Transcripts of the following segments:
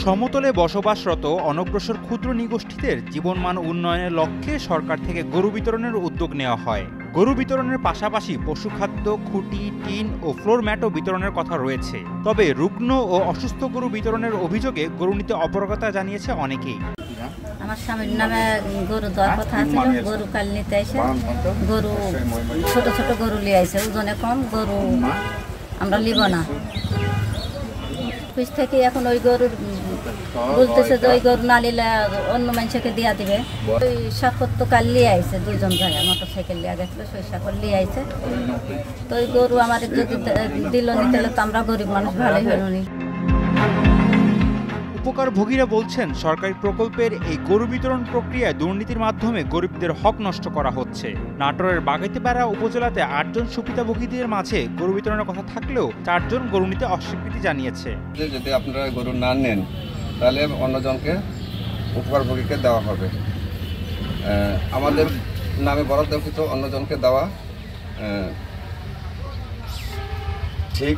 সমতলে বসবাসরত অনগ্রসর ক্ষুদ্র নিগোষ্ঠীদের জীবনমান উন্নয়নের লক্ষ্যে সরকার থেকে গরু বিতরণের উদ্যোগ নেওয়া হয়। গরু বিতরণের পাশাপাশি পশুখাদ্য, খুঁটি, টিন ও ফ্লোর ম্যাটও বিতরণের কথা রয়েছে। তবে রুগ্ন ও অসুস্থ গরু বিতরণের অভিযোগে গরু নিতে অপারগতা জানিয়েছে অনেকেই। আমার স্বামীর নামে গরু দেওয়ার কথা আছে, গরু কাল নিতে এসে গরু ছোট ছোট গরু নিয়ে আসে, ওজনে কম গরু আমরা নিব না। অফিস থেকে এখন ওই গরুর বলতেছে যে ওই গরু না নিলে অন্য মানুষকে দিয়া দিবে। ওই সাকর তো কাল নিয়ে আইছে, দুজন যায় মোটর সাইকেল নিয়ে গেছিল, সেই সাকর নিয়ে আইছে। তো ওই গরু আমাদের যদি দিল নিতে তো আমরা গরিব মানুষ ভালোই হইল নি। উপকারভোগীরা বলছেন, সরকারি প্রকল্পের এই গরু বিতরণ প্রক্রিয়ায় দুর্নীতির মাধ্যমে গরিবদের হক নষ্ট করা হচ্ছে। নাটোরের বাগাইতেপাড়া উপজেলাতে 8 জন সুবিধাভোগীদের মাঝে গরু বিতরণের কথা থাকলেও 4 জন গরু নিতে অস্বীকৃতি জানিয়েছে। যদি আপনারা গরু না নেন তাহলে অন্যজনকে উপকারভোগীকে দেওয়া হবে। আমাদের নামে বরাদ্দকৃত অন্যজনকে দেওয়া ঠিক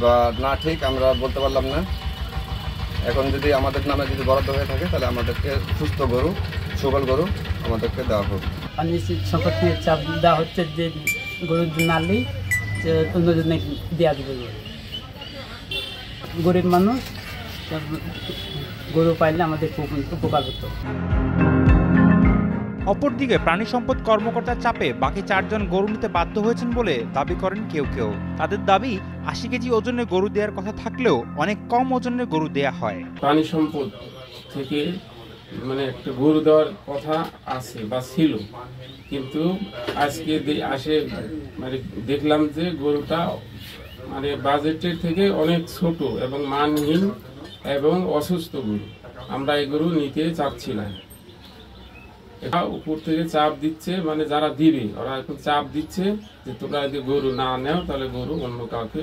বা না ঠিক আমরা বলতে পারলাম না। এখন যদি আমাদের নামে যদি বরাদ্দ হয়ে থাকে তাহলে আমাদেরকে সুস্থ গরু, সবল গরু আমাদেরকে দেওয়া হবে। সংকট নিয়ে চাপ দেওয়া হচ্ছে যে গরু নালেই অন্যজনে দেওয়া দেবে। গরিব মানুষ গরু পাইলে আমাদের উপকার হতো। অপরদিকে প্রাণী সম্পদ কর্মকর্তার চাপে বাকি 4 জন গরু নিতে বাধ্য হয়েছেন বলে দাবি করেন কেউ কেউ। তাদের দাবি 80 কেজি ওজনের গরু দেওয়ার কথা থাকলেও অনেক কম ওজনের গরু দেয়া হয়। প্রাণী সম্পদ থেকে একটা গরু দেওয়ার কথা আছে বা ছিল, কিন্তু আজকে দেখলাম যে গরুটা বাজেটের থেকে অনেক ছোট এবং মানহীন এবং অসুস্থ গরু। আমরা এই গরু নিতে চাচ্ছি না। উপর থেকে চাপ দিচ্ছে, যারা দিবে ওরা এখন চাপ দিচ্ছে যে তোমরা যদি গরু না নেও তাহলে গরু অন্য কাউকে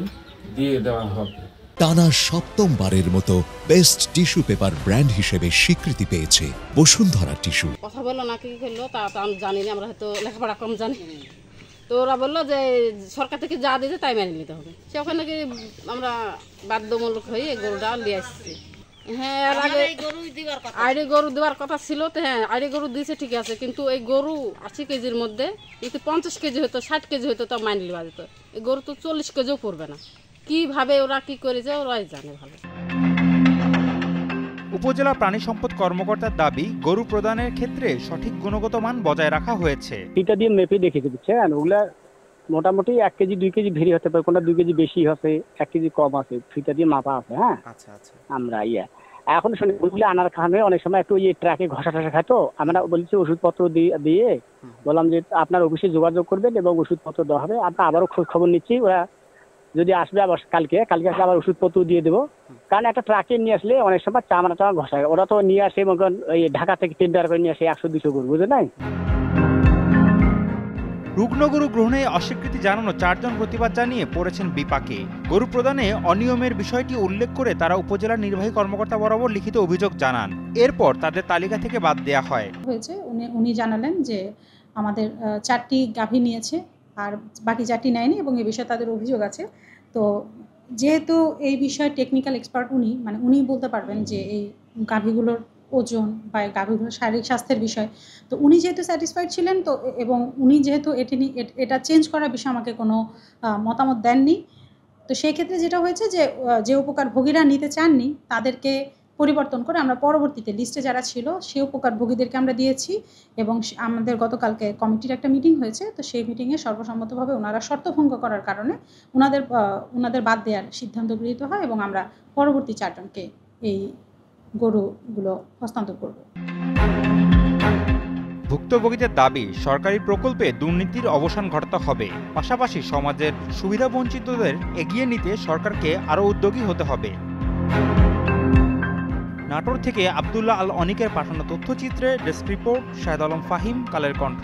দিয়ে দেওয়া হবে। টানা 7ম-বারের মতো বেস্ট টিস্যু পেপার ব্র্যান্ড হিসেবে স্বীকৃতি পেয়েছে বসুন্ধরা টিস্যু। কথা বললো না কি করলো তা তো আমি জানি না, আমরা হয়তো লেখাপড়া কম জানি। তো ওরা বললো যে সরকার থেকে যা দিয়েছে তাই মেনে নিতে হবে। সে ওখানে কি আমরা বাধ্যমূলক হয়ে গরুটা নিয়ে আসছি। হ্যাঁ, এর আগে আইডি গরু দেওয়ার কথা ছিল, তো হ্যাঁ আইডি গরু দিয়েছে ঠিক আছে, কিন্তু এই গরু 80 কেজির মধ্যে যদি 50 কেজি হতো, 60 কেজি হতো তা মাইনে নেওয়া যেত। এই গরু তো 40 কেজিও পড়বে না। কিভাবে ওরা কি করেছে ওরাই জানে ভালো। উপজেলা প্রাণী সম্পদ কর্মকর্তার দাবি, গরু প্রদানের ক্ষেত্রে সঠিক গুণগত মান বজায় রাখা হয়েছে। এটা দিয়ে মেপে দেখে দিচ্ছেন, ওগুলা মোটামুটি 1 কেজি 2 কেজি ভেরি হতে পারে, কোনটা 2 কেজি বেশি আছে, 1 কেজি কম আছে, ফিতা দিয়ে মাপা আছে। হ্যাঁ, আচ্ছা আচ্ছা। আমরা এখন শুনি ওগুলো আনার কারণে অনেক সময় একটু ট্রাকে ঘষা টসা খায়, তো আমরা বলছি ওষুধপত্র দিয়ে বললাম যে আপনার অফিসে যোগাযোগ করবেন এবং ওষুধপত্র দেওয়া হবে। আমরা আবারও খোঁজ খবর নিচ্ছি, ওরা যদি আসবে আবার কালকে আসলে আবার ওষুধপত্র দিয়ে দেবো। কারণ একটা ট্রাকে নিয়ে আসলে অনেক সময় চামড়া ঘষায়, ওরা তো নিয়ে আসে ওই ঢাকা থেকে টেন্ডার করে নিয়ে আসে 100-200 গরু, বুঝে নাই। রুগ্ন গরু গ্রহণে অস্বীকৃতি জানানো 4 জন প্রতিবাদ জানিয়ে পড়েছেন বিপাকে। গরু প্রদানে অনিয়মের বিষয়টি উল্লেখ করে তারা উপজেলা নির্বাহী কর্মকর্তা বরাবর লিখিত অভিযোগ জানান। এরপর তাদের তালিকা থেকে বাদ দেওয়া হয়। উনি জানালেন যে আমাদের 4টি গাভী নিয়েছে আর বাকি 4টি নেয়নি এবং এই বিষয়ে তাদের অভিযোগ আছে। তো যেহেতু এই বিষয়ে টেকনিক্যাল এক্সপার্ট উনি বলতে পারবেন যে এই গাভীগুলোর ওজন বা গাভীগুলোর শারীরিক স্বাস্থ্যের বিষয়, তো উনি যেহেতু স্যাটিসফাইড ছিলেন, তো এবং উনি যেহেতু এটা চেঞ্জ করার বিষয়ে আমাকে কোনো মতামত দেননি। তো সেই ক্ষেত্রে যেটা হয়েছে যে উপকারভোগীরা নিতে চাননি তাদেরকে পরিবর্তন করে আমরা পরবর্তীতে লিস্টে যারা ছিল সেই উপকারভোগীদেরকে আমরা দিয়েছি এবং আমাদের গতকালকে কমিটির একটা মিটিং হয়েছে। তো সেই মিটিংয়ে সর্বসম্মতভাবে ওনারা শর্তভঙ্গ করার কারণে ওনাদের বাদ দেওয়ার সিদ্ধান্ত গৃহীত হয় এবং আমরা পরবর্তী 4 জনকে এই গরুগুলো হস্তান্তর করব। ভুক্তভোগীদের দাবি, সরকারি প্রকল্পে দুর্নীতির অবসান ঘটাতে হবে, পাশাপাশি সমাজের সুবিধাবঞ্চিতদের এগিয়ে নিতে সরকারকে আরও উদ্যোগী হতে হবে। নাটোর থেকে আব্দুল্লাহ আল অনিকের পাঠানো তথ্যচিত্রে ডেস্ক রিপোর্ট, শাহেদ আলম ফাহিম, কালের কণ্ঠ।